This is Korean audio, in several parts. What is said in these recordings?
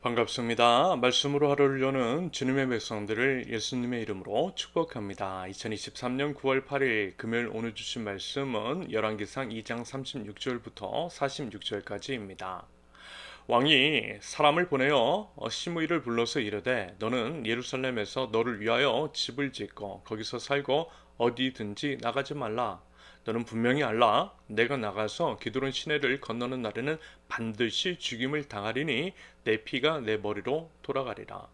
반갑습니다. 말씀으로 하루를 여는 주님의 백성들을 예수님의 이름으로 축복합니다. 2023년 9월 8일 금요일 오늘 주신 말씀은 열왕기상 2장 36절부터 46절까지입니다. 왕이 사람을 보내어 시므이를 불러서 이르되 너는 예루살렘에서 너를 위하여 집을 짓고 거기서 살고 어디든지 나가지 말라. 너는 분명히 알라. 내가 나가서 기드론 시내를 건너는 날에는 반드시 죽임을 당하리니 내 피가 내 머리로 돌아가리라.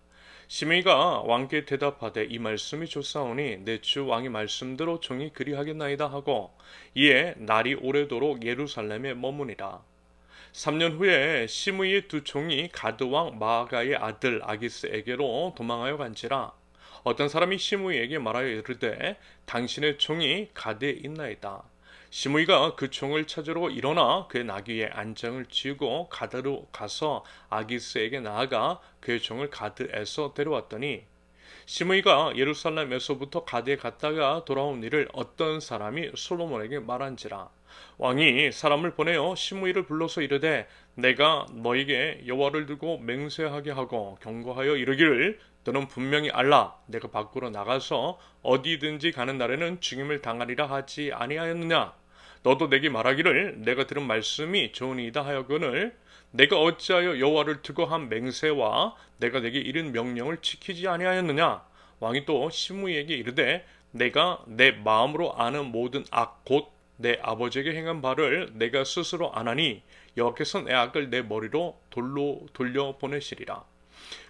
시므이가 왕께 대답하되 이 말씀이 좋사오니 내 주 왕의 말씀대로 종이 그리하겠나이다 하고 이에 날이 오래도록 예루살렘에 머무니라. 3년 후에 시므이의 두 종이 가드왕 마아가의 아들 아기스에게로 도망하여 간지라. 어떤 사람이 시므이에게 말하여 이르되 당신의 종이 가드에 있나이다. 시므이가 그 종을 찾으러 일어나 그의 나귀에 안장을 쥐고 가드로 가서 아기스에게 나아가 그의 종을 가드에서 데려왔더니 시므이가 예루살렘에서부터 가드에 갔다가 돌아온 일을 어떤 사람이 솔로몬에게 말한지라. 왕이 사람을 보내어 시므이를 불러서 이르되 내가 너에게 여호와를 두고 맹세하게 하고 경고하여 이르기를 너는 분명히 알라. 내가 밖으로 나가서 어디든지 가는 날에는 죽임을 당하리라 하지 아니하였느냐. 너도 내게 말하기를 내가 들은 말씀이 좋으니이다 하여거늘 내가 어찌하여 여호와를 두고 한 맹세와 내가 내게 이른 명령을 지키지 아니하였느냐. 왕이 또 시므이에게 이르되 내가 내 마음으로 아는 모든 악 곧 내 아버지에게 행한 바를 내가 스스로 아나니 여호와께서 내 악을 내 머리로 돌로 돌려 보내시리라.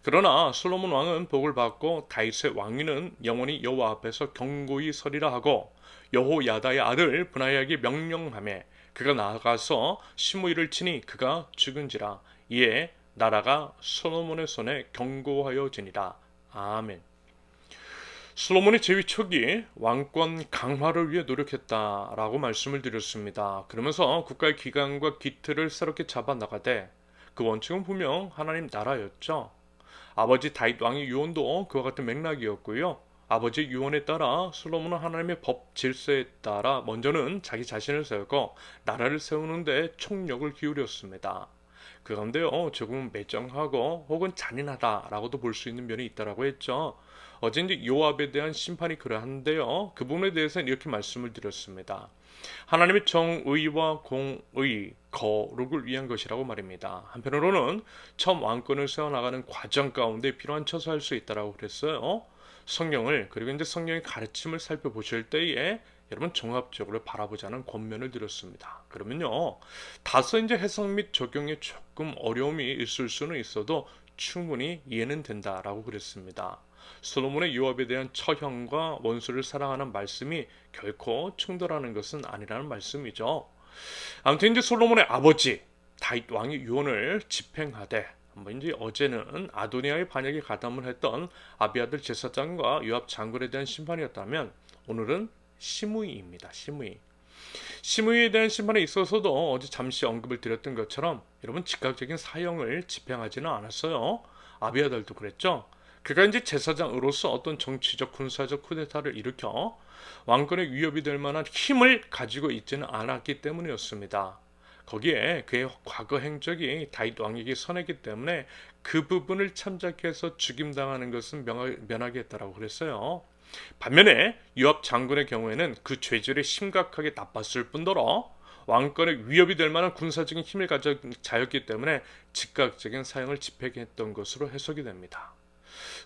그러나 솔로몬 왕은 복을 받고 다윗의 왕위는 영원히 여호와 앞에서 경고히 서리라 하고 여호야다의 아들 브나야에게 명령하매 그가 나아가서 시므이를 치니 그가 죽은지라. 이에 나라가 솔로몬의 손에 경고하여지니라. 아멘. 솔로몬이 제위 초기 왕권 강화를 위해 노력했다라고 말씀을 드렸습니다. 그러면서 국가의 기관과 기틀을 새롭게 잡아 나가되 그 원칙은 분명 하나님 나라였죠. 아버지 다윗 왕의 유언도 그와 같은 맥락이었고요. 아버지의 유언에 따라 솔로몬은 하나님의 법 질서에 따라 먼저는 자기 자신을 세우고 나라를 세우는데 총력을 기울였습니다. 그 가운데요 조금 매정하고 혹은 잔인하다라고도 볼 수 있는 면이 있다라고 했죠. 어제 이제 요압에 대한 심판이 그러한데요. 그 부분에 대해서는 이렇게 말씀을 드렸습니다. 하나님의 정의와 공의, 거룩을 위한 것이라고 말입니다. 한편으로는 처음 왕권을 세워나가는 과정 가운데 필요한 처소할 수 있다라고 그랬어요. 성경을 그리고 이제 성경의 가르침을 살펴보실 때에 여러분 종합적으로 바라보자는 권면을 드렸습니다. 그러면요 다소 이제 해석 및 적용에 조금 어려움이 있을 수는 있어도 충분히 이해는 된다라고 그랬습니다. 솔로몬의 요압에 대한 처형과 원수를 사랑하는 말씀이 결코 충돌하는 것은 아니라는 말씀이죠. 아무튼 이제 솔로몬의 아버지 다윗 왕이 유언을 집행하되 이제 어제는 아도니아의 반역에 가담을 했던 아비아들 제사장과 요압 장군에 대한 심판이었다면 오늘은 시므이입니다. 시므이에 대한 심판에 있어서도 어제 잠시 언급을 드렸던 것처럼 여러분 즉각적인 사형을 집행하지는 않았어요. 아비아달도 그랬죠. 그가 이제 제사장으로서 어떤 정치적 군사적 쿠데타를 일으켜 왕권에 위협이 될 만한 힘을 가지고 있지는 않았기 때문이었습니다. 거기에 그의 과거 행적이 다윗 왕에게 선했기 때문에 그 부분을 참작해서 죽임당하는 것은 면하게 했다라고 그랬어요. 반면에 요압 장군의 경우에는 그 죄질이 심각하게 나빴을 뿐더러 왕권에 위협이 될 만한 군사적인 힘을 가진 자였기 때문에 즉각적인 사형을 집행했던 것으로 해석이 됩니다.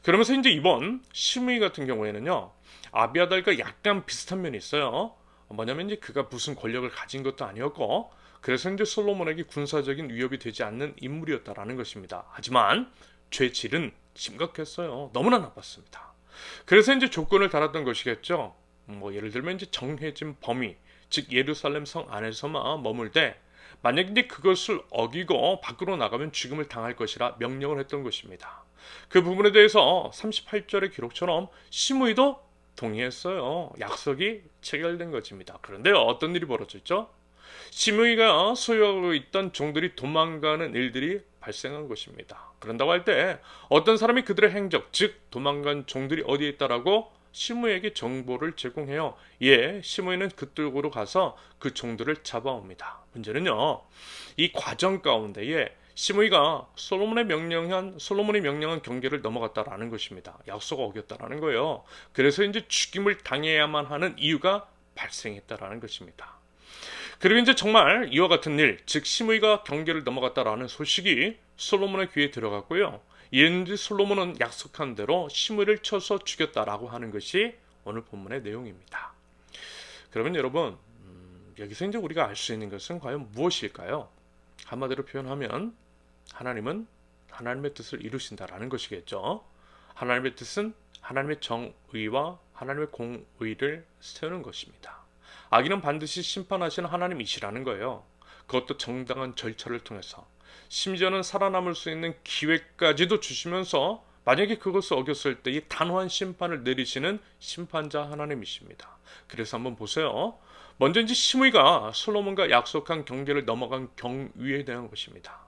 그러면서 이제 이번 시므이 같은 경우에는요 아비아달과 약간 비슷한 면이 있어요. 뭐냐면 이제 그가 무슨 권력을 가진 것도 아니었고 그래서 이제 솔로몬에게 군사적인 위협이 되지 않는 인물이었다라는 것입니다. 하지만 죄질은 심각했어요. 너무나 나빴습니다. 그래서 이제 조건을 달았던 것이겠죠. 뭐 예를 들면 이제 정해진 범위, 즉 예루살렘 성 안에서만 머물되 만약 이제 그것을 어기고 밖으로 나가면 죽음을 당할 것이라 명령을 했던 것입니다. 그 부분에 대해서 38절의 기록처럼 시므이도 동의했어요. 약속이 체결된 것입니다. 그런데 어떤 일이 벌어졌죠? 시므이가 소유하고 있던 종들이 도망가는 일들이 발생한 것입니다. 그런다고 할 때 어떤 사람이 그들의 행적, 즉 도망간 종들이 어디에 있다라고 시므이에게 정보를 제공해요. 예, 시므이는 그쪽으로 가서 그 종들을 잡아옵니다. 문제는요, 이 과정 가운데에 시므이가 솔로몬이 명령한 경계를 넘어갔다라는 것입니다. 약속을 어겼다라는 거예요. 그래서 이제 죽임을 당해야만 하는 이유가 발생했다라는 것입니다. 그리고 이제 정말 이와 같은 일, 즉 시므이가 경계를 넘어갔다라는 소식이 솔로몬의 귀에 들어갔고요. 이랬는지 솔로몬은 약속한 대로 시므이를 쳐서 죽였다라고 하는 것이 오늘 본문의 내용입니다. 그러면 여러분, 여기서 이제 우리가 알 수 있는 것은 과연 무엇일까요? 한마디로 표현하면 하나님은 하나님의 뜻을 이루신다라는 것이겠죠. 하나님의 뜻은 하나님의 정의와 하나님의 공의를 세우는 것입니다. 악인은 반드시 심판하시는 하나님이시라는 거예요. 그것도 정당한 절차를 통해서. 심지어는 살아남을 수 있는 기회까지도 주시면서 만약에 그것을 어겼을 때 이 단호한 심판을 내리시는 심판자 하나님이십니다. 그래서 한번 보세요. 먼저 이제 시므이가 솔로몬과 약속한 경계를 넘어간 경위에 대한 것입니다.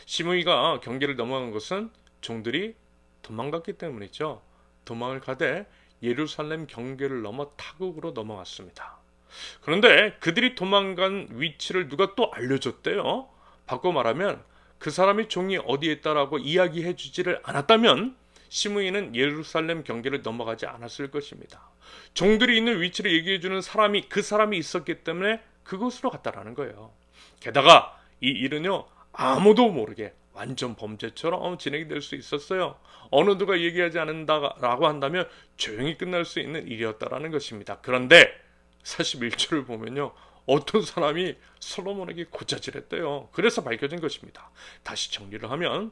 시므이가 경계를 넘어간 것은 종들이 도망갔기 때문이죠. 도망을 가되 예루살렘 경계를 넘어 타국으로 넘어갔습니다. 그런데 그들이 도망간 위치를 누가 또 알려줬대요. 바꿔 말하면 그 사람이 종이 어디에 있다라고 이야기해 주지를 않았다면 시므이는 예루살렘 경계를 넘어가지 않았을 것입니다. 종들이 있는 위치를 얘기해주는 그 사람이 있었기 때문에 그곳으로 갔다라는 거예요. 게다가 이 일은요, 아무도 모르게 완전 범죄처럼 진행이 될 수 있었어요. 어느 누가 얘기하지 않는다라고 한다면 조용히 끝날 수 있는 일이었다라는 것입니다. 그런데 41절을 보면요, 어떤 사람이 솔로몬에게 고자질했대요. 그래서 밝혀진 것입니다. 다시 정리를 하면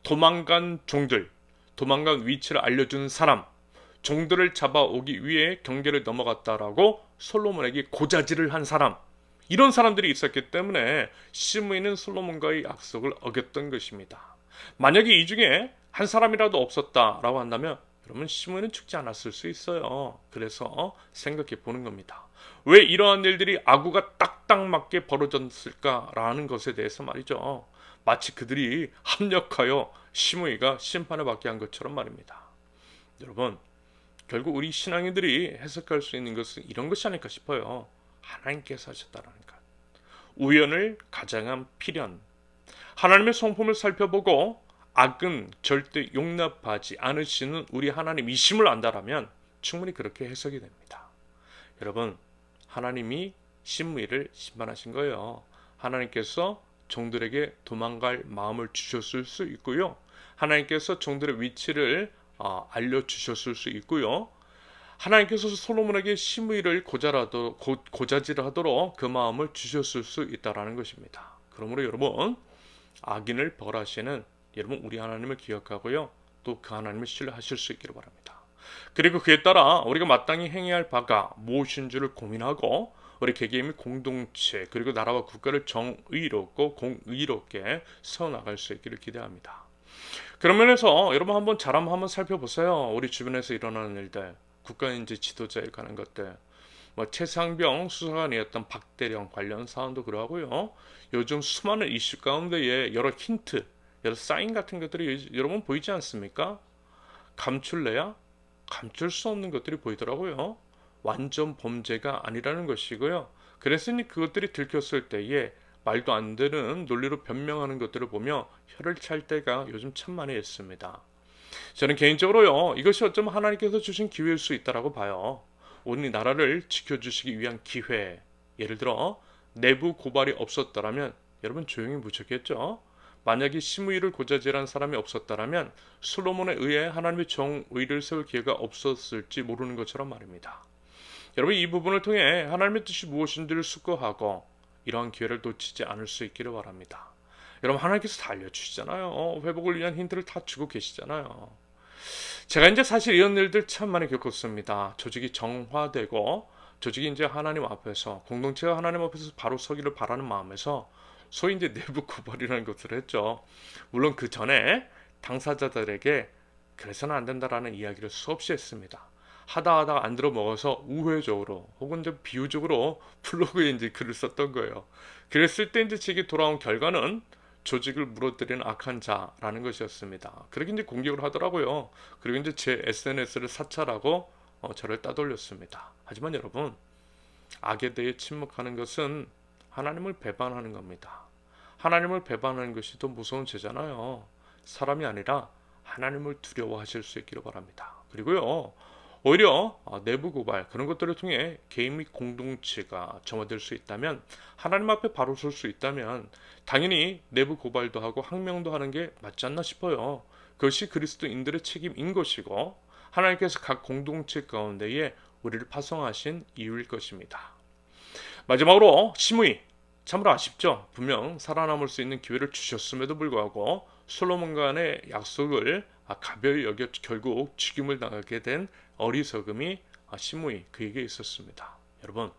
도망간 종들, 도망간 위치를 알려준 사람, 종들을 잡아오기 위해 경계를 넘어갔다라고 솔로몬에게 고자질을 한 사람, 이런 사람들이 있었기 때문에 시므이는 솔로몬과의 약속을 어겼던 것입니다. 만약에 이 중에 한 사람이라도 없었다라고 한다면 그러면 시므이는 죽지 않았을 수 있어요. 그래서 생각해 보는 겁니다. 왜 이러한 일들이 아구가 딱딱 맞게 벌어졌을까라는 것에 대해서 말이죠. 마치 그들이 합력하여 시므이가 심판을 받게 한 것처럼 말입니다. 여러분, 결국 우리 신앙인들이 해석할 수 있는 것은 이런 것이 아닐까 싶어요. 하나님께서 하셨다는 것. 우연을 가장한 필연. 하나님의 성품을 살펴보고 악은 절대 용납하지 않으시는 우리 하나님이심을 안다라면 충분히 그렇게 해석이 됩니다. 여러분, 하나님이 시므이를 심판하신 거예요. 하나님께서 종들에게 도망갈 마음을 주셨을 수 있고요. 하나님께서 종들의 위치를 알려주셨을 수 있고요. 하나님께서 솔로몬에게 시므이를 고자질하도록 그 마음을 주셨을 수 있다라는 것입니다. 그러므로 여러분, 악인을 벌하시는 여러분 우리 하나님을 기억하고요. 또 그 하나님을 신뢰하실 수 있기를 바랍니다. 그리고 그에 따라 우리가 마땅히 행해야 할 바가 무엇인 줄을 고민하고 우리 개개인의 공동체 그리고 나라와 국가를 정의롭고 공의롭게 세워나갈 수 있기를 기대합니다. 그런 면에서 여러분 한번 자람 한번 살펴보세요. 우리 주변에서 일어나는 일들, 국가인지 지도자에 관한 것들, 최상병 수사관이었던 박대령 관련 사안도 그러하고요. 요즘 수많은 이슈 가운데에 여러 힌트, 여러 사인 같은 것들이 여러분 보이지 않습니까? 감출래야 감출 수 없는 것들이 보이더라고요. 완전 범죄가 아니라는 것이고요. 그래서 그것들이 들켰을 때에 말도 안 되는 논리로 변명하는 것들을 보며 혀를 찰 때가 요즘 참 많이 있습니다. 저는 개인적으로요, 이것이 어쩌면 하나님께서 주신 기회일 수 있다라고 봐요. 우리 나라를 지켜주시기 위한 기회. 예를 들어 내부 고발이 없었다라면 여러분 조용히 묻혔겠죠. 만약에 시므이를 고자질한 사람이 없었다라면 솔로몬에 의해 하나님의 정의를 세울 기회가 없었을지 모르는 것처럼 말입니다. 여러분, 이 부분을 통해 하나님의 뜻이 무엇인지를 숙고하고 이러한 기회를 놓치지 않을 수 있기를 바랍니다. 여러분, 하나님께서 다 알려주시잖아요. 회복을 위한 힌트를 다 주고 계시잖아요. 제가 이제 사실 이런 일들 참 많이 겪었습니다. 조직이 정화되고 조직이 이제 하나님 앞에서 공동체가 하나님 앞에서 바로 서기를 바라는 마음에서 소위 이제 내부 고발이라는 것을 했죠. 물론 그 전에 당사자들에게 그래서는 안 된다라는 이야기를 수없이 했습니다. 하다 안 들어 먹어서 우회적으로 혹은 좀 비유적으로 블로그에 이제 글을 썼던 거예요. 그랬을 때 이제 제게 돌아온 결과는 조직을 무너뜨리는 악한 자라는 것이었습니다. 그렇게 이제 공격을 하더라고요. 그리고 이제 제 SNS를 사찰하고 저를 따돌렸습니다. 하지만 여러분, 악에 대해 침묵하는 것은 하나님을 배반하는 겁니다. 하나님을 배반하는 것이 더 무서운 죄잖아요. 사람이 아니라 하나님을 두려워하실 수 있기를 바랍니다. 그리고요, 오히려 내부 고발 그런 것들을 통해 개인 및 공동체가 점화될 수 있다면, 하나님 앞에 바로 설 수 있다면 당연히 내부 고발도 하고 항명도 하는 게 맞지 않나 싶어요. 그것이 그리스도인들의 책임인 것이고, 하나님께서 각 공동체 가운데에 우리를 파송하신 이유일 것입니다. 마지막으로 시므이, 참으로 아쉽죠. 분명 살아남을 수 있는 기회를 주셨음에도 불구하고 솔로몬 간의 약속을 가벼이 여겨 결국 죽임을 당하게 된 어리석음이 시므이 그에게 있었습니다. 여러분,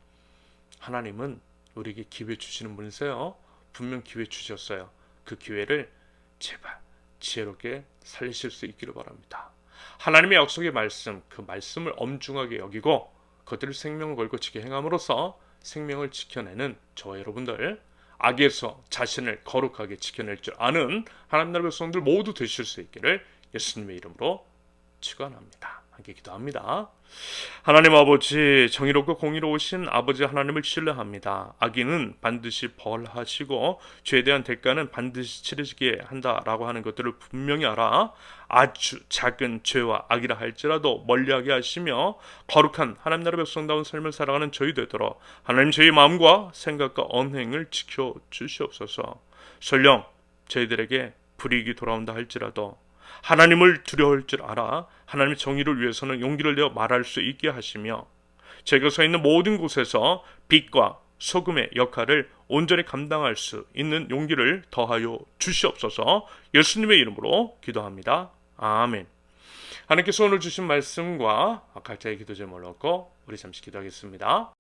하나님은 우리에게 기회 주시는 분이세요. 분명 기회 주셨어요. 그 기회를 제발 지혜롭게 살리실 수 있기를 바랍니다. 하나님의 약속의 말씀, 그 말씀을 엄중하게 여기고 그들을 생명을 걸고 지켜 행함으로써 생명을 지켜내는 저와 여러분들, 악에서 자신을 거룩하게 지켜낼 줄 아는 하나님 나라의 백성들 모두 되실 수 있기를 예수님의 이름으로 축원합니다. 함께 기도합니다. 하나님 아버지, 정의롭고 공의로우신 아버지 하나님을 신뢰합니다. 악인은 반드시 벌하시고 죄에 대한 대가는 반드시 치러지게 한다라고 하는 것들을 분명히 알아 아주 작은 죄와 악이라 할지라도 멀리하게 하시며 거룩한 하나님 나라 백성다운 삶을 살아가는 저희 되도록 하나님 저희 마음과 생각과 언행을 지켜주시옵소서. 설령 저희들에게 불이익이 돌아온다 할지라도 하나님을 두려워할 줄 알아 하나님의 정의를 위해서는 용기를 내어 말할 수 있게 하시며, 저희가 서 있는 모든 곳에서 빛과 소금의 역할을 온전히 감당할 수 있는 용기를 더하여 주시옵소서. 예수님의 이름으로 기도합니다. 아멘. 하나님께서 오늘 주신 말씀과 각자의 기도 제목을 놓고 우리 잠시 기도하겠습니다.